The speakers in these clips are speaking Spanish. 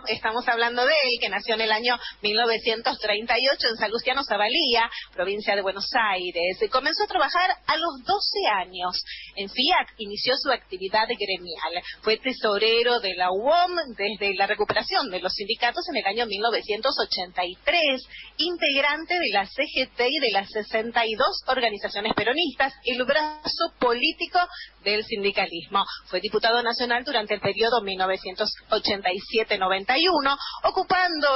estamos hablando de él, que nació en el año 1938 en Salustiano Zavalía, provincia de Buenos Aires. Comenzó a trabajar a los 12 años. En Fiat inició su actividad gremial. Fue tesorero de la UOM desde la recuperación de los sindicatos en el año 1983, integrante de la CGT y de las 62 organizaciones peronistas, el brazo político del sindicalismo. Fue diputado nacional durante el periodo 1987-91, ocupando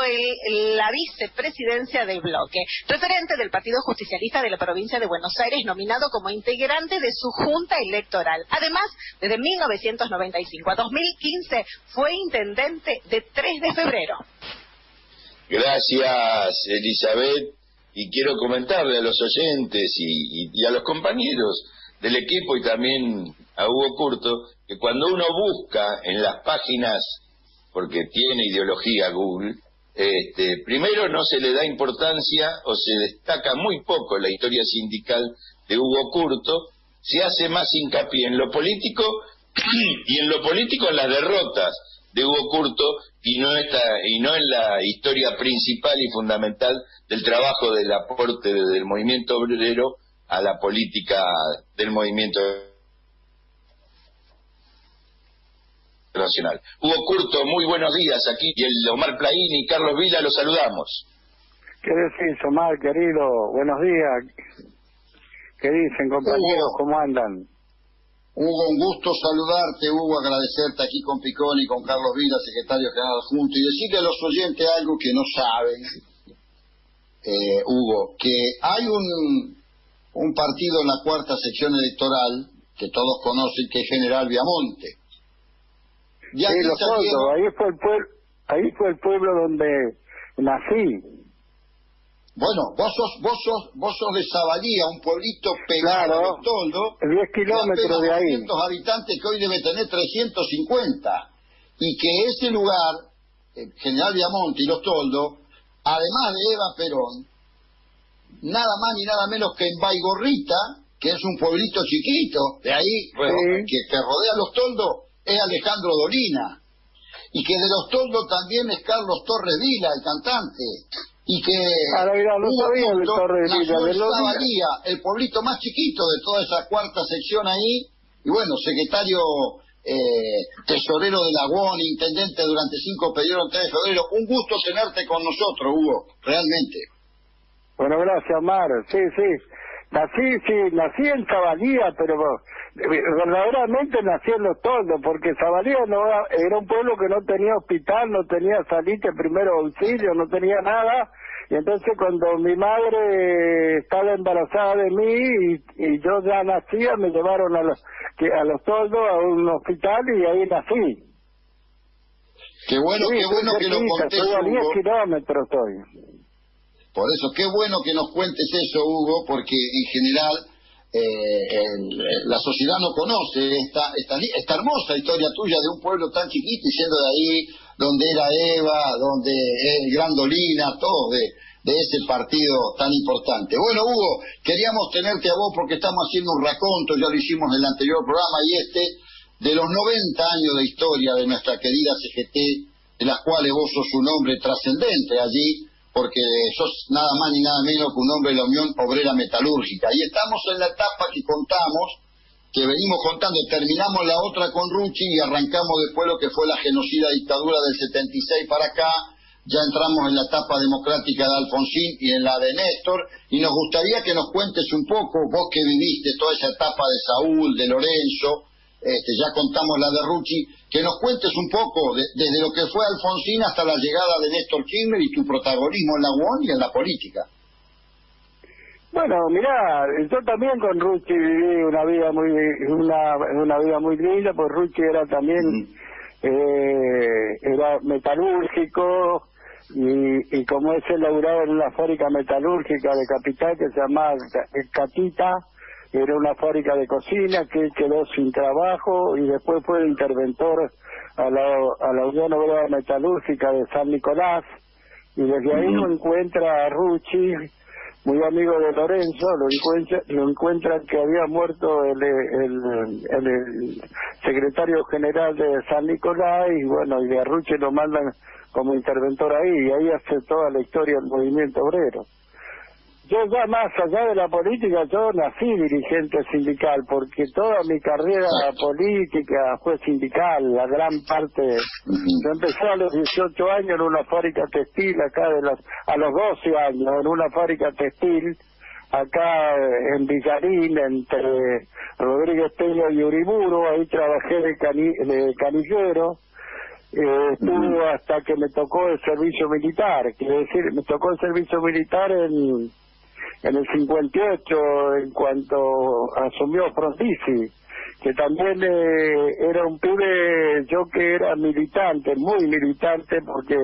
la vicepresidencia del bloque. Referente del Partido Justicialista de la provincia de Buenos Aires, nominado como integrante de su junta electoral. Además, desde 1995 a 2015 fue intendente de 3 de febrero. Gracias, Elizabeth. Y quiero comentarle a los oyentes y a los compañeros del equipo y también a Hugo Curto, que cuando uno busca en las páginas, porque tiene ideología Google, primero no se le da importancia o se destaca muy poco la historia sindical de Hugo Curto, se hace más hincapié en lo político y en lo político en las derrotas de Hugo Curto y no en la historia principal y fundamental del trabajo del aporte del movimiento obrero a la política del movimiento nacional. Hugo Curto, muy buenos días. Aquí y el Omar Plaín y Carlos Vila los saludamos. ¿Qué decís, Omar, querido? Buenos días. ¿Qué dicen, compañeros? Hugo, ¿Cómo andan? Hugo, un gusto saludarte, Hugo, agradecerte aquí con Picón y con Carlos Vila, secretario general adjunto, y decirle a los oyentes algo que no saben, Hugo, que hay un partido en la cuarta sección electoral que todos conocen, que es General Viamonte. Sí, lo conozco, ahí fue el pueblo donde nací. Bueno, vos sos de Zavalía, un pueblito pegado a Los Toldos, 10 kilómetros de ahí. 200 habitantes que hoy debe tener 350. Y que ese lugar, General Viamonte y Los Toldos, además de Eva Perón, nada más ni nada menos que en Baigorrita, que es un pueblito chiquito, de ahí, que rodea Los Toldos, es Alejandro Dolina. Y que de Los Toldos también es Carlos Torres Vila, el cantante. Y que nació en Zavalía, el pueblito más chiquito de toda esa cuarta sección ahí, y bueno, secretario tesorero de la UON, intendente durante 5 periodos en 3 de febrero. Un gusto tenerte con nosotros, Hugo, realmente. Bueno, gracias, Omar. Sí. Nací en Zavalía, pero verdaderamente nací en Los Toldos, porque Zavalía era un pueblo que no tenía hospital, no tenía salite, primero auxilio, no tenía nada, y entonces cuando mi madre estaba embarazada de mí y yo ya nacía, me llevaron a Los Toldos a un hospital y ahí nací. Qué bueno que lo contés, estoy a 10 Hugo. kilómetros estoy. Por eso, qué bueno que nos cuentes eso, Hugo, porque en general la sociedad no conoce esta hermosa historia tuya de un pueblo tan chiquito y siendo de ahí, donde era Eva, donde es Grandolina, todo de ese partido tan importante. Bueno, Hugo, queríamos tenerte a vos porque estamos haciendo un raconto, ya lo hicimos en el anterior programa, y de los 90 años de historia de nuestra querida CGT, de las cuales vos sos un hombre trascendente allí, porque sos nada más ni nada menos que un hombre de la Unión Obrera Metalúrgica. Y estamos en la etapa que contamos, que venimos contando, terminamos la otra con Rucci y arrancamos después lo que fue la genocida dictadura del 76 para acá, ya entramos en la etapa democrática de Alfonsín y en la de Néstor, y nos gustaría que nos cuentes un poco, vos que viviste toda esa etapa de Saúl, de Lorenzo, ya contamos la de Rucci, que nos cuentes un poco desde lo que fue Alfonsín hasta la llegada de Néstor Kirchner y tu protagonismo en la UON y en la política. Bueno, mirá, yo también con Rucci viví una vida muy linda, pues Rucci era también era metalúrgico y como es el laburado en una fábrica metalúrgica de Capital que se llama Catita. Era una fábrica de cocina que quedó sin trabajo y después fue interventor a la Unión Obrera Metalúrgica de San Nicolás, y desde ahí lo encuentra a Rucci, muy amigo de Lorenzo, lo encuentran que había muerto el secretario general de San Nicolás, y bueno, y de Rucci lo mandan como interventor ahí, y ahí hace toda la historia del movimiento obrero. Yo ya más allá de la política, yo nací dirigente sindical, porque toda mi carrera política fue sindical, la gran parte. Yo empecé a los 18 años en una fábrica textil, acá a los 12 años, en una fábrica textil, acá en Villarín, entre Rodríguez Peña y Uriburu. Ahí trabajé de canillero. Estuve hasta que me tocó el servicio militar, quiere decir, me tocó el servicio militar en el 58, en cuanto asumió Frondizi, que también era un pibe, yo que era militante, muy militante, porque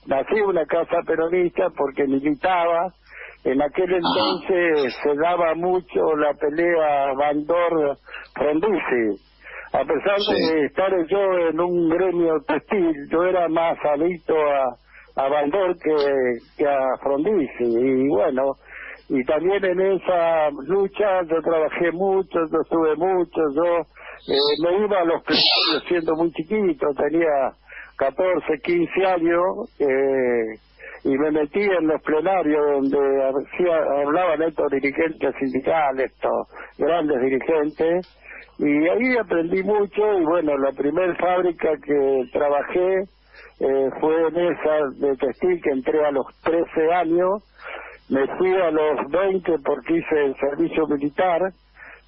nací en una casa peronista, porque militaba. En aquel entonces se daba mucho la pelea Bandor-Frondizi. A pesar de estar yo en un gremio textil, yo era más adicto a Bandor que a Frondizi. Y bueno, y también en esa lucha yo trabajé mucho, yo estuve mucho, yo me iba a los plenarios siendo muy chiquito, tenía 14, 15 años, y me metí en los plenarios donde hablaban estos dirigentes sindicales, estos grandes dirigentes, y ahí aprendí mucho. Y bueno, la primera fábrica que trabajé fue en esa de textil, que entré a los 13 años. Me fui a los 20 porque hice el servicio militar,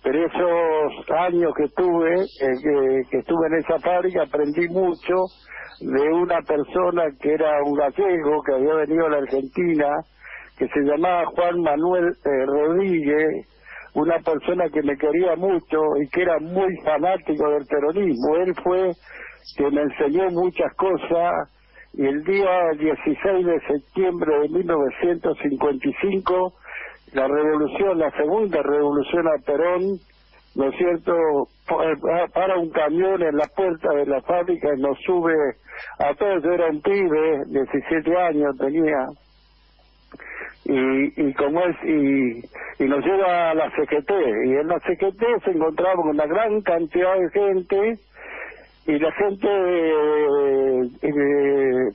pero esos años que estuve en esa fábrica aprendí mucho de una persona que era un gallego que había venido a la Argentina, que se llamaba Juan Manuel Rodríguez, una persona que me quería mucho y que era muy fanático del peronismo. Él fue que me enseñó muchas cosas. Y el día 16 de septiembre de 1955, la segunda revolución a Perón, ¿no es cierto?, para un camión en la puerta de la fábrica y nos sube a todos. Yo era un pibe, 17 años tenía, y nos lleva a la CGT, y en la CGT se encontraba una gran cantidad de gente, y la gente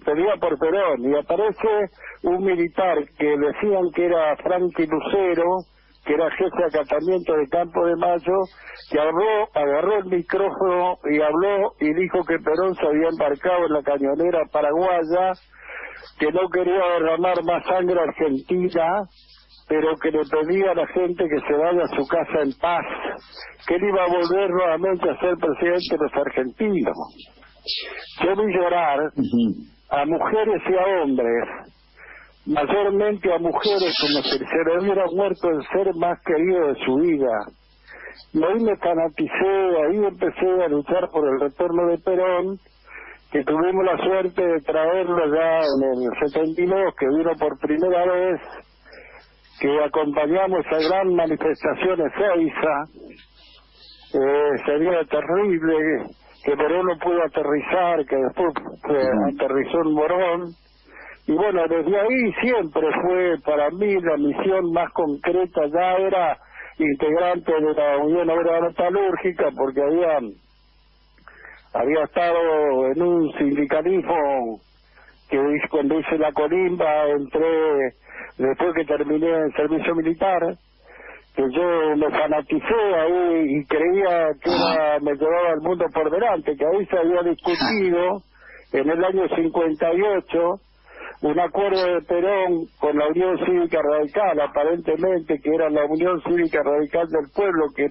pedía por Perón, y aparece un militar que decían que era Franky Lucero, que era jefe de acatamiento de Campo de Mayo, que agarró el micrófono y habló y dijo que Perón se había embarcado en la cañonera paraguaya, que no quería derramar más sangre argentina, pero que le pedía a la gente que se vaya a su casa en paz, que él iba a volver nuevamente a ser presidente de los argentinos. Yo vi llorar a mujeres y a hombres, mayormente a mujeres, como si se le hubiera muerto el ser más querido de su vida. Y ahí me fanaticé, ahí empecé a luchar por el retorno de Perón, que tuvimos la suerte de traerlo ya en el 72, que vino por primera vez, que acompañamos a gran manifestación en Ezeiza. Sería terrible que Perón no pudo aterrizar, que después aterrizó en Morón. Y bueno, desde ahí siempre fue para mí la misión más concreta. Ya era integrante de la Unión Obrera Metalúrgica, porque había estado en un sindicalismo que cuando hice la colimba entré, después que terminé el servicio militar, que yo me fanaticé ahí y creía que me llevaba el mundo por delante, que ahí se había discutido en el año 58 un acuerdo de Perón con la Unión Cívica Radical, aparentemente que era la Unión Cívica Radical del Pueblo, que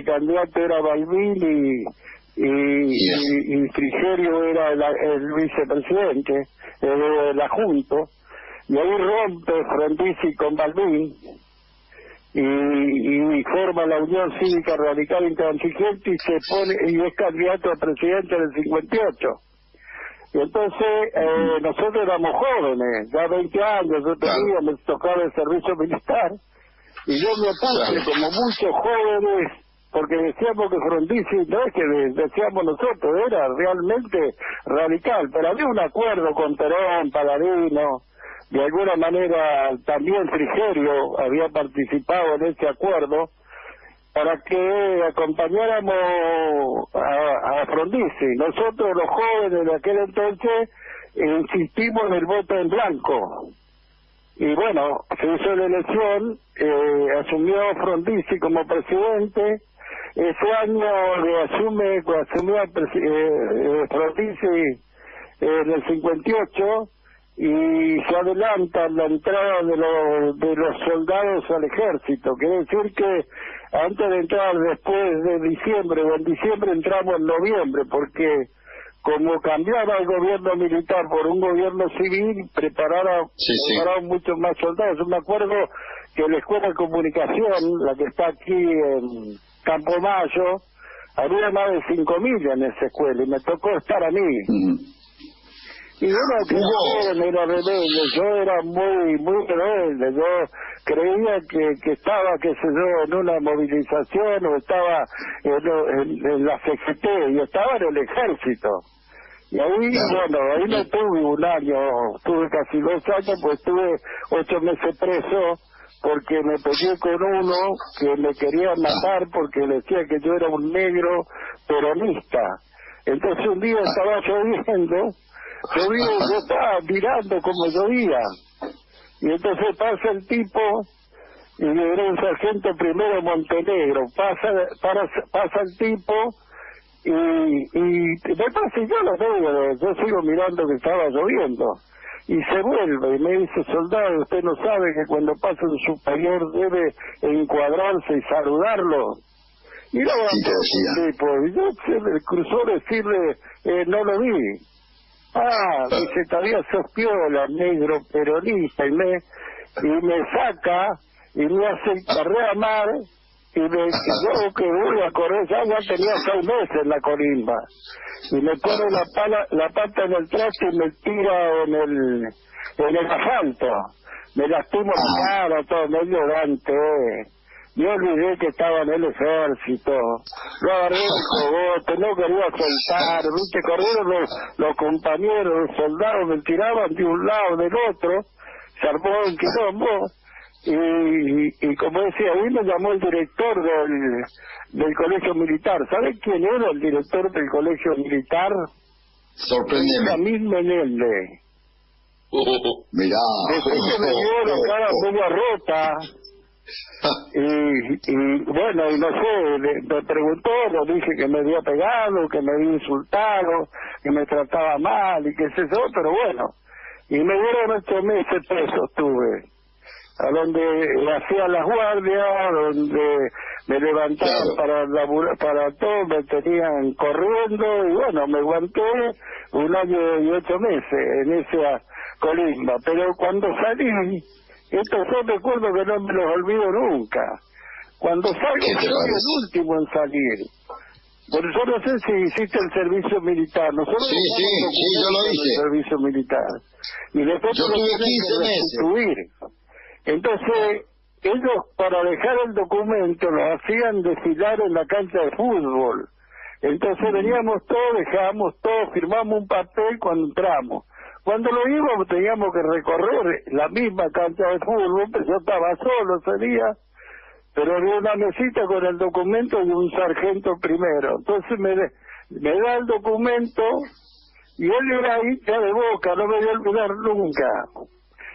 candidato era Balbín y Frigerio era el vicepresidente la Junto, y ahí rompe Frondizi con Balbín y forma la Unión Cívica Radical Intransigente y se pone y es candidato a presidente del 58. Y entonces nosotros éramos jóvenes, ya 20 años yo tenía, me tocaba el servicio militar, y yo me opuse como muchos jóvenes, porque decíamos que Frondizi, no es que decíamos nosotros, era realmente radical, pero había un acuerdo con Perón, Paladino, de alguna manera también Frigerio había participado en ese acuerdo, para que acompañáramos a Frondizi. Nosotros los jóvenes de aquel entonces insistimos en el voto en blanco. Y bueno, se hizo la elección, asumió Frondizi como presidente. Ese año asumió Frondizi en el 58, y se adelanta la entrada de los soldados al ejército. Quiere decir que antes de entrar después de diciembre, o en diciembre entramos en noviembre, porque como cambiaba el gobierno militar por un gobierno civil, prepararon muchos más soldados. Yo me acuerdo que la Escuela de Comunicación, la que está aquí en Campo Mayo, había más de 5.000 en esa escuela, y me tocó estar a mí. Y bueno, que yo era rebelde, yo era muy rebelde, yo creía que estaba, qué sé yo, en una movilización, o estaba en la CGT, y estaba en el ejército. Y ahí, bueno, ahí no tuve un año, tuve casi 2 años, pues estuve 8 meses preso, porque me peleé con uno que me quería matar porque decía que yo era un negro peronista. Entonces un día estaba lloviendo, yo estaba mirando como llovía, y entonces pasa el tipo, y era un sargento primero Montenegro, pasa el tipo, y me pasa, y yo lo veo, yo sigo mirando que estaba lloviendo, y se vuelve y me dice: soldado, usted no sabe que cuando pasa un superior debe encuadrarse y saludarlo. Y no, tipo, y yo se me cruzó decirle, no lo vi. Dice: todavía sos piola, negro peronista, y me saca y me hace carrera mar, y yo que voy a correr, ya tenía 6 meses en la colimba, y me pone la pata en el traste y me tira en el asfalto, me lastimo la cara, todo medio dante. Yo olvidé que estaba en el ejército, lo agarré el cogote, no quería soltar, viste, corrieron los compañeros, los soldados, me tiraban de un lado, del otro, se armó un quilombo, y como decía, ahí me llamó el director del colegio militar. ¿Sabe quién era el director del colegio militar? Sorprendeme. Camil Menéndez. Mirá. Después que me dio la cara media rota, y bueno, y no sé, me preguntó, le dije que me había pegado, que me había insultado, que me trataba mal, y qué sé yo, pero bueno, y me dieron 8 meses preso, estuve, a donde hacía las guardias, donde me levantaban para todo, me tenían corriendo, y bueno, me aguanté 1 año y 8 meses en esa colimba, pero cuando salí, estos son recuerdos que no me los olvido nunca. Cuando salgo, soy el último en salir. Por eso no sé si hiciste el servicio militar. Nosotros sí, yo lo hice. El servicio militar. Y después yo tuve 15 meses. Entonces, ellos para dejar el documento los hacían desfilar en la cancha de fútbol. Entonces veníamos todos, dejábamos todo, firmamos un papel cuando entramos. Cuando lo íbamos teníamos que recorrer la misma cancha de fútbol, pero yo estaba solo ese día, pero había una mesita con el documento de un sargento primero. Entonces me da el documento, y él era hincha de Boca, no me voy a olvidar nunca.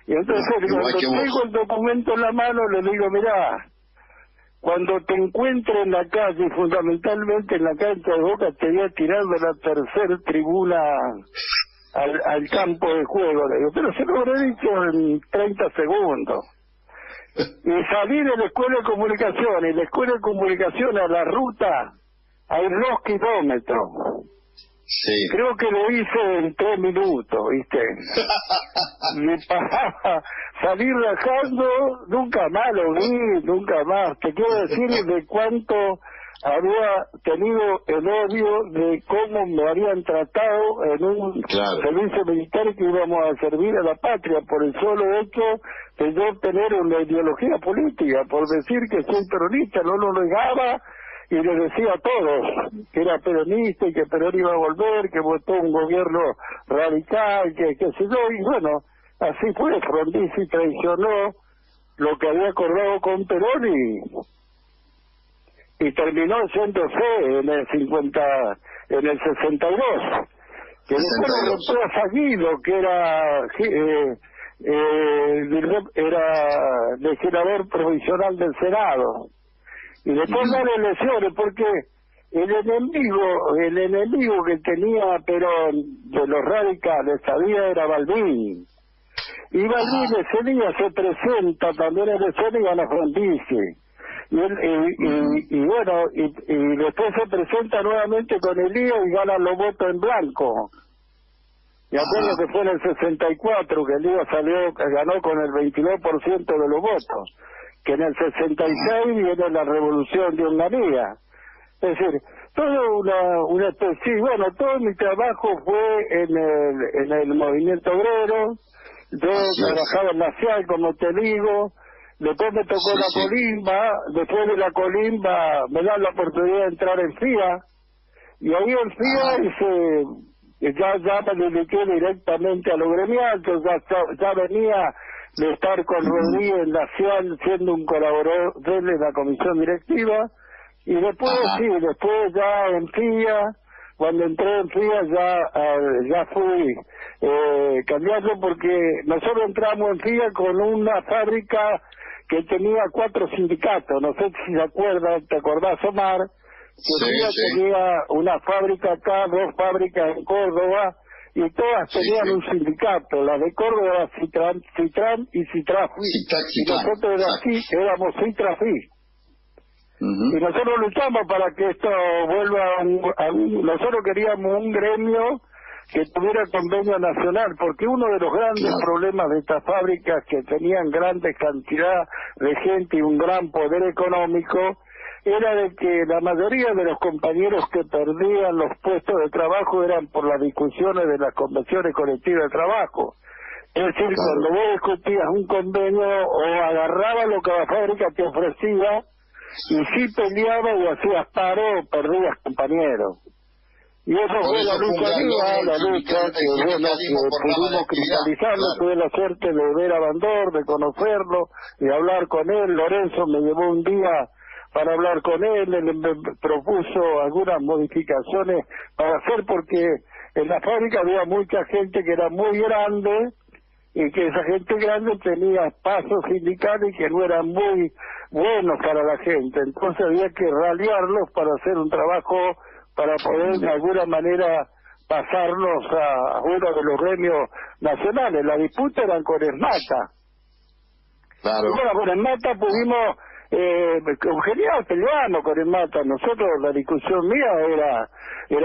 Y entonces cuando tengo el documento en la mano le digo: mirá, cuando te encuentre en la calle, fundamentalmente en la cancha de Boca, te voy a tirar de la 3ª tribuna al campo de juego, le digo, pero se lo habré dicho en 30 segundos. Y salí de la Escuela de Comunicación, y la Escuela de Comunicación a la ruta hay 2 kilómetros. Sí. Creo que lo hice en 3 minutos, ¿viste? Me pasaba, salí rajando, nunca más lo vi, nunca más. Te quiero decir de cuánto había tenido el odio de cómo me habían tratado en un servicio militar que íbamos a servir a la patria por el solo hecho de yo tener una ideología política, por decir que soy peronista, no lo negaba y le decía a todos que era peronista y que Perón iba a volver, que votó un gobierno radical, que sé yo, y bueno, así fue. Frondizi traicionó lo que había acordado con Perón y terminó yéndose en el 62. que después lo reemplaza Guido, que era legislador provisional del Senado, y después dan elecciones, porque el enemigo que tenía Perón de los radicales sabía era Balbín, y Balbín ese día se presenta también en elecciones y gana Frondizi. Y después se presenta nuevamente con el lío y gana los votos en blanco. Me acuerdo que fue en el 64 que el lío ganó con el 22% de los votos, que en el 66 viene la revolución de Onganía. Es decir, todo una especie, bueno, todo mi trabajo fue en el movimiento obrero. Yo trabajaba en la CIAL, como te digo. Después me tocó la Colimba, después de la Colimba me dan la oportunidad de entrar en FIA, y ahí en FIA ya me dediqué directamente a lo gremial. Ya venía de estar con Rodríguez en la CIAL siendo un colaborador de la comisión directiva, y después después ya en FIA, cuando entré en FIA ya fui cambiando, porque nosotros entramos en FIA con una fábrica que tenía 4 sindicatos, no sé si te acordás, Omar, que tenía una fábrica acá, 2 fábricas en Córdoba, y todas tenían un sindicato. La de Córdoba era Citran y Citrafi, y nosotros éramos Citrafi. Y nosotros luchamos para que esto vuelva nosotros queríamos un gremio que tuviera convenio nacional, porque uno de los grandes problemas de estas fábricas, que tenían grandes cantidad de gente y un gran poder económico, era de que la mayoría de los compañeros que perdían los puestos de trabajo eran por las discusiones de las convenciones colectivas de trabajo. Es decir, cuando vos discutías un convenio, o agarrabas lo que la fábrica te ofrecía, y si peleabas y hacías paro, o perdías compañeros. Y eso fue la lucha que pudimos cristalizarlo. Tuve la suerte de ver a Bandor, de conocerlo, de hablar con él. Lorenzo me llevó un día para hablar con él me propuso algunas modificaciones para hacer, porque en la fábrica había mucha gente que era muy grande, y que esa gente grande tenía pasos sindicales que no eran muy buenos para la gente. Entonces había que raliarlos para hacer un trabajo, para poder de alguna manera pasarnos a uno de los gremios nacionales. La disputa era con ESMATA. Y bueno, con ESMATA pudimos congeniar, peleamos con ESMATA. Nosotros, la discusión mía era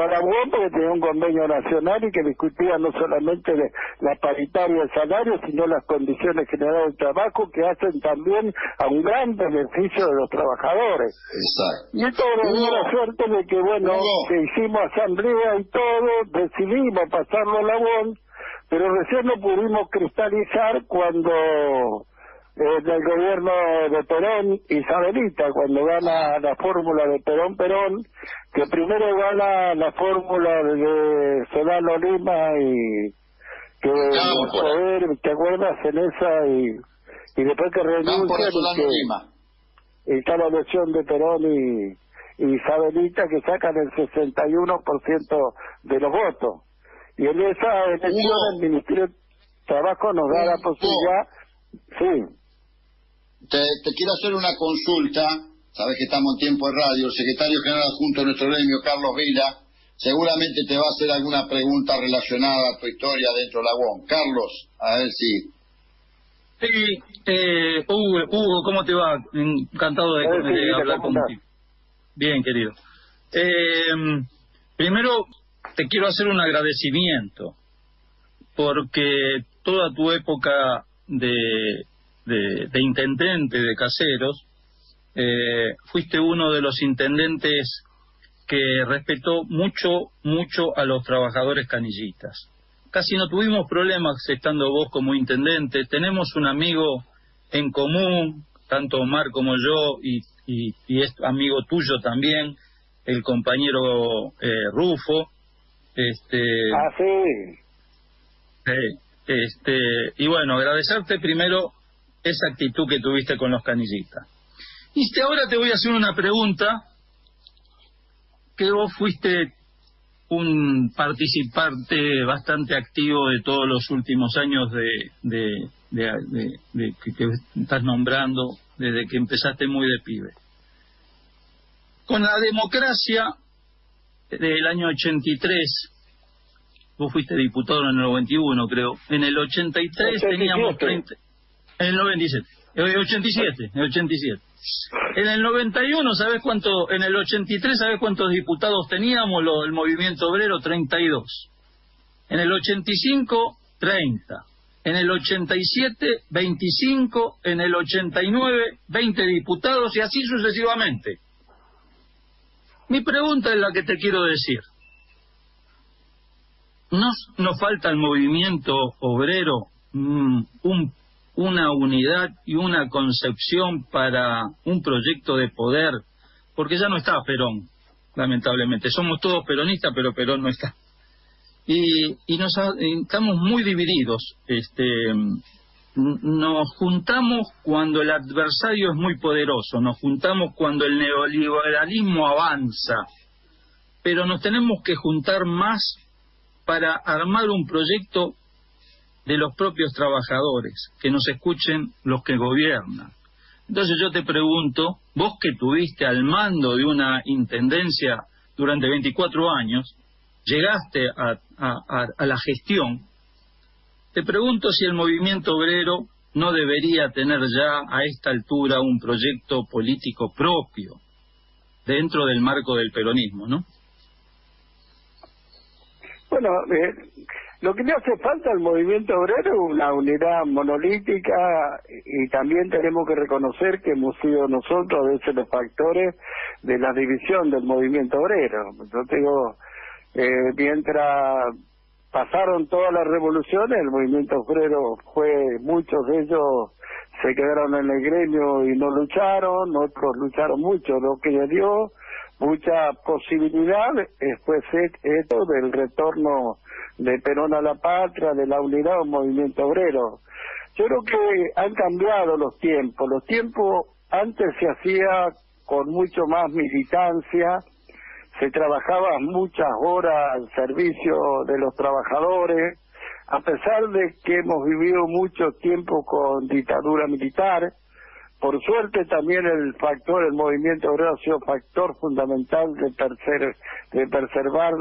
la UOM, porque tenía un convenio nacional y que discutía no solamente de la paritaria del salario, sino las condiciones generales de trabajo, que hacen también a un gran beneficio de los trabajadores. Y esto nos dio la suerte de que, que hicimos asamblea y todo, decidimos pasarlo a la UOM, pero recién lo pudimos cristalizar cuando del gobierno de Perón, Isabelita, cuando gana la fórmula de Perón, que primero gana la fórmula de Solano Lima, y que poder, ¿te acuerdas? En esa, y después que renuncia, y está la elección de Perón y Isabelita, que sacan el 61% de los votos. Y en esa elección el Ministerio de Trabajo nos da la posibilidad. Te quiero hacer una consulta. Sabes que estamos en tiempo de radio. El secretario general adjunto de nuestro gremio, Carlos Vila, seguramente te va a hacer alguna pregunta relacionada a tu historia dentro de la UOM. Carlos, a ver si... Sí, Hugo, ¿cómo te va? Encantado de hablar contigo. Bien, querido. Primero, te quiero hacer un agradecimiento, porque toda tu época de intendente de Caseros, fuiste uno de los intendentes que respetó mucho a los trabajadores canillitas. Casi no tuvimos problemas estando vos como intendente. Tenemos un amigo en común, tanto Omar como yo, y es amigo tuyo también, el compañero Rufo. Y bueno, agradecerte primero esa actitud que tuviste con los canillitas. Y ahora te voy a hacer una pregunta, que vos fuiste un participante bastante activo de todos los últimos años que estás nombrando, desde que empezaste muy de pibe. Con la democracia del año 83, vos fuiste diputado en el 91, creo. En el 83 teníamos 30... En el 97. En el 87. En el 91, ¿sabés cuánto? En el 83, ¿sabés cuántos diputados teníamos el movimiento obrero? 32. En el 85, 30. En el 87, 25. En el 89, 20 diputados y así sucesivamente. Mi pregunta es la que te quiero decir. ¿Nos falta el movimiento obrero una unidad y una concepción para un proyecto de poder? Porque ya no está Perón, lamentablemente. Somos todos peronistas, pero Perón no está. Y estamos muy divididos. Nos juntamos cuando el adversario es muy poderoso, nos juntamos cuando el neoliberalismo avanza, pero nos tenemos que juntar más para armar un proyecto de los propios trabajadores, que nos escuchen los que gobiernan. Entonces yo te pregunto, vos que tuviste al mando de una intendencia durante 24 años, llegaste a la gestión, te pregunto si el movimiento obrero no debería tener ya a esta altura un proyecto político propio dentro del marco del peronismo, ¿no? Bueno, lo que le hace falta al movimiento obrero es una unidad monolítica, y también tenemos que reconocer que hemos sido nosotros a veces los factores de la división del movimiento obrero. Yo te digo, mientras pasaron todas las revoluciones, el movimiento obrero muchos de ellos se quedaron en el gremio y no lucharon, otros lucharon mucho, lo que le dio mucha posibilidad fue esto del retorno de Perón a la patria, de la unidad del movimiento obrero. Yo creo que han cambiado los tiempos. Los tiempos antes se hacía con mucho más militancia, se trabajaba muchas horas al servicio de los trabajadores, a pesar de que hemos vivido mucho tiempo con dictadura militar. Por suerte también el movimiento obrero ha sido factor fundamental de preservar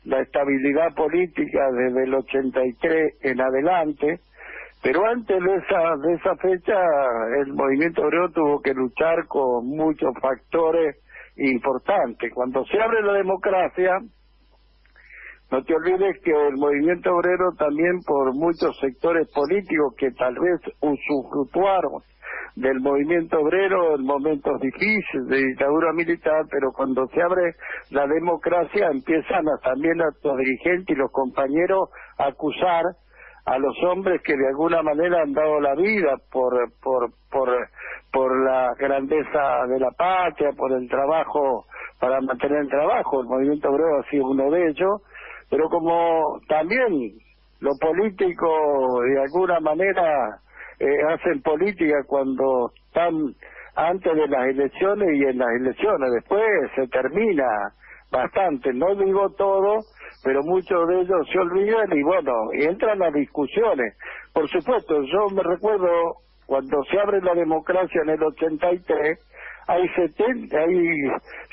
la estabilidad política desde el 83 en adelante, pero antes de esa fecha el movimiento obrero tuvo que luchar con muchos factores importantes. Cuando se abre la democracia, no te olvides que el movimiento obrero también, por muchos sectores políticos que tal vez usufructuaron del movimiento obrero en momentos difíciles de dictadura militar, pero cuando se abre la democracia empiezan también los dirigentes y los compañeros a acusar a los hombres que de alguna manera han dado la vida por la grandeza de la patria, por el trabajo, para mantener el trabajo. El movimiento obrero ha sido uno de ellos, pero como también los políticos de alguna manera hacen política cuando están antes de las elecciones y en las elecciones, después se termina bastante, no digo todo, pero muchos de ellos se olvidan y bueno, entran a discusiones. Por supuesto, yo me recuerdo cuando se abre la democracia en el 83,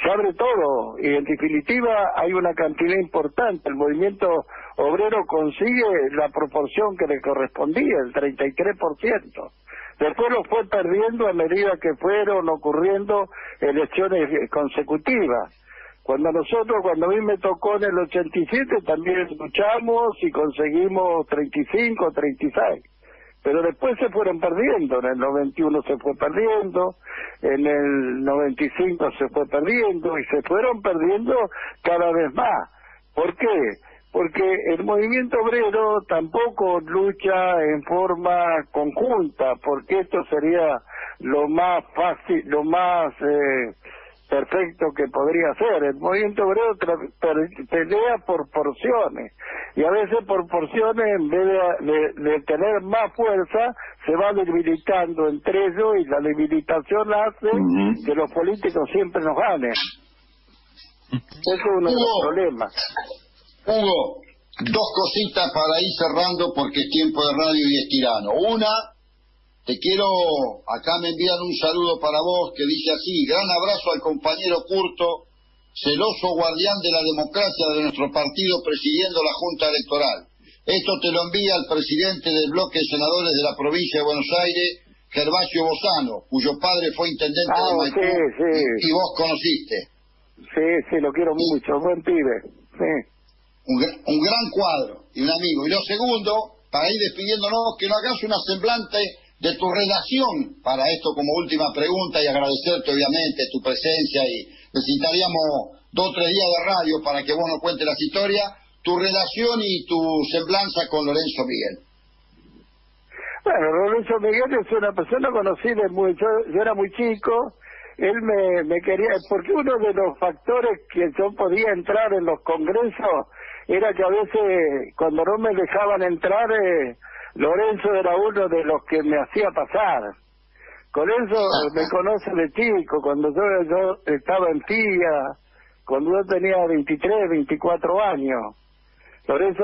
se abre todo, y en definitiva hay una cantidad importante. El movimiento obrero consigue la proporción que le correspondía, el 33%. Después lo fue perdiendo a medida que fueron ocurriendo elecciones consecutivas. Cuando a mí me tocó en el 87, también luchamos y conseguimos 35, 36. Pero después se fueron perdiendo, en el 91 se fue perdiendo, en el 95 se fue perdiendo y se fueron perdiendo cada vez más. ¿Por qué? Porque el movimiento obrero tampoco lucha en forma conjunta, porque esto sería lo más fácil, lo más perfecto que podría ser. El movimiento obrero pelea por porciones, y a veces por porciones, en vez de tener más fuerza, se va debilitando entre ellos, y la debilitación hace que los políticos siempre nos ganen. Ese es uno de los problemas. Hugo, dos cositas para ir cerrando porque es tiempo de radio y es tirano. Una, te quiero, acá me envían un saludo para vos que dice así: gran abrazo al compañero Curto, celoso guardián de la democracia de nuestro partido presidiendo la Junta Electoral. Esto te lo envía el presidente del bloque de senadores de la provincia de Buenos Aires, Gervasio Bozano, cuyo padre fue intendente de Maipú, sí. y vos conociste. Sí, lo quiero mucho, buen pibe. Sí. Un gran cuadro y un amigo. Y lo segundo, para ir despidiéndonos, que nos hagas una semblante de tu relación para esto como última pregunta, y agradecerte obviamente tu presencia, y necesitaríamos 2 o 3 días de radio para que vos nos cuentes las historias, tu relación y tu semblanza con Lorenzo Miguel. Bueno, Lorenzo Miguel es una persona conocida, yo era muy chico, él me quería, porque uno de los factores que yo podía entrar en los congresos era que a veces cuando no me dejaban entrar, Lorenzo era uno de los que me hacía pasar. Con eso me conoce de chico, cuando yo estaba en FIA, cuando yo tenía 23, 24 años. Lorenzo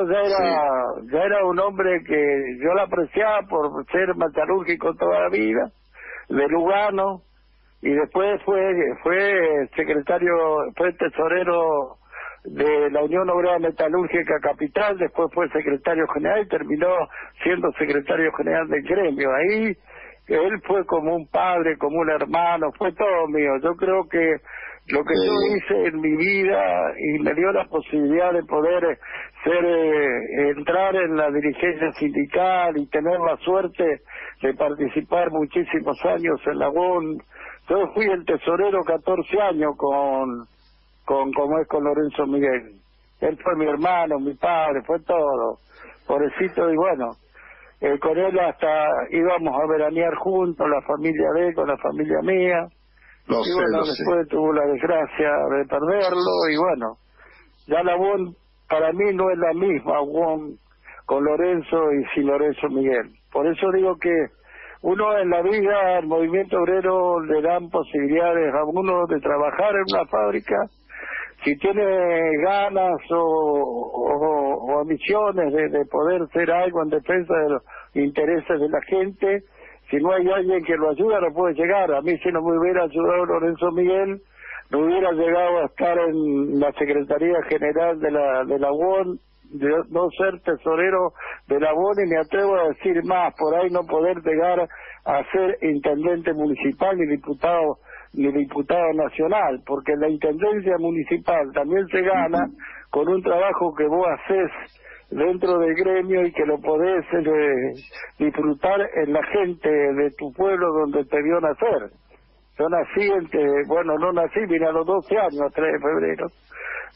ya era un hombre que yo lo apreciaba por ser metalúrgico toda la vida, de Lugano, y después fue tesorero de la Unión Obrera Metalúrgica Capital, después fue secretario general y terminó siendo secretario general del gremio. Ahí él fue como un padre, como un hermano, fue todo mío. Yo creo que lo que yo hice en mi vida y me dio la posibilidad de poder entrar en la dirigencia sindical y tener la suerte de participar muchísimos años en la UON. Yo fui el tesorero 14 años con Lorenzo Miguel. Él fue mi hermano, mi padre, fue todo. Pobrecito, y bueno, con él hasta íbamos a veranear juntos, la familia de él con la familia mía. Y bueno, después tuvo la desgracia de perderlo, y bueno, ya la UON para mí no es la misma UON con Lorenzo y sin Lorenzo Miguel. Por eso digo que uno en la vida, el movimiento obrero le dan posibilidades a uno de trabajar en una fábrica, si tiene ganas o ambiciones de poder hacer algo en defensa de los intereses de la gente. Si no hay alguien que lo ayuda, no puede llegar. A mí, si no me hubiera ayudado Lorenzo Miguel, no hubiera llegado a estar en la Secretaría General de la UON, de no ser tesorero de la UON, y me atrevo a decir más, por ahí no poder llegar a ser intendente municipal ni diputado nacional, porque la intendencia municipal también se gana con un trabajo que vos haces dentro del gremio y que lo podés disfrutar en la gente de tu pueblo donde te vio nacer. Yo nací no nací, vine a los 12 años, 3 de febrero.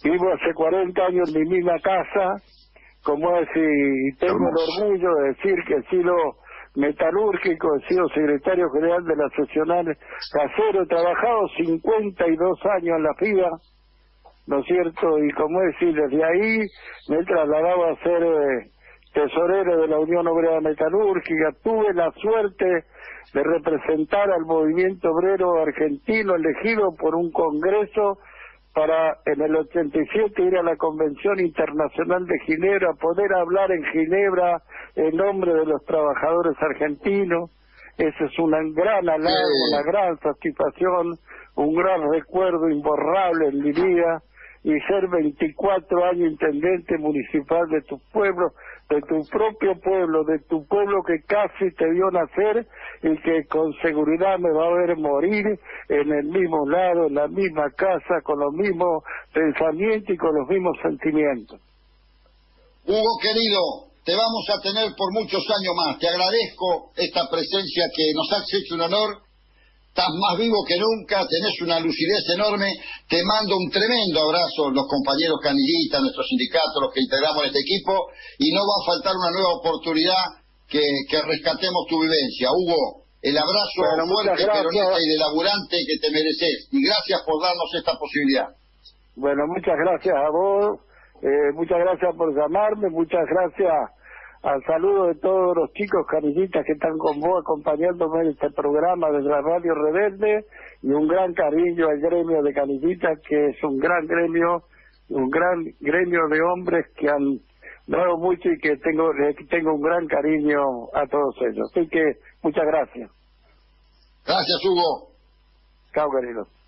Vivo hace 40 años en mi misma casa, como es, y tengo el orgullo de decir que he sido metalúrgico, he sido secretario general de la Asociación Casero, he trabajado 52 años en la FIA, ¿no es cierto? Y como decir, desde ahí me he trasladado a ser tesorero de la Unión Obrera Metalúrgica. Tuve la suerte de representar al movimiento obrero argentino, elegido por un congreso para en el 87 ir a la Convención Internacional de Ginebra, poder hablar en Ginebra en nombre de los trabajadores argentinos. Ese es un gran halago, una gran satisfacción, un gran recuerdo imborrable en mi vida, y ser 24 años intendente municipal de tu pueblo, de tu propio pueblo, de tu pueblo que casi te vio nacer y que con seguridad me va a ver morir en el mismo lado, en la misma casa, con los mismos pensamientos y con los mismos sentimientos. Hugo querido, te vamos a tener por muchos años más. Te agradezco esta presencia que nos has hecho un honor. Estás más vivo que nunca, tenés una lucidez enorme. Te mando un tremendo abrazo, los compañeros canillistas, nuestros sindicatos, los que integramos este equipo, y no va a faltar una nueva oportunidad que rescatemos tu vivencia. Hugo, el abrazo fuerte, peronista y de laburante que te mereces, y gracias por darnos esta posibilidad. Bueno, muchas gracias a vos, muchas gracias por llamarme, muchas gracias al saludo de todos los chicos canillitas que están con vos acompañándome en este programa de la Radio Rebelde, y un gran cariño al gremio de canillitas, que es un gran gremio de hombres que han dado mucho y que tengo un gran cariño a todos ellos. Así que muchas gracias. Gracias, Hugo. Chao, queridos.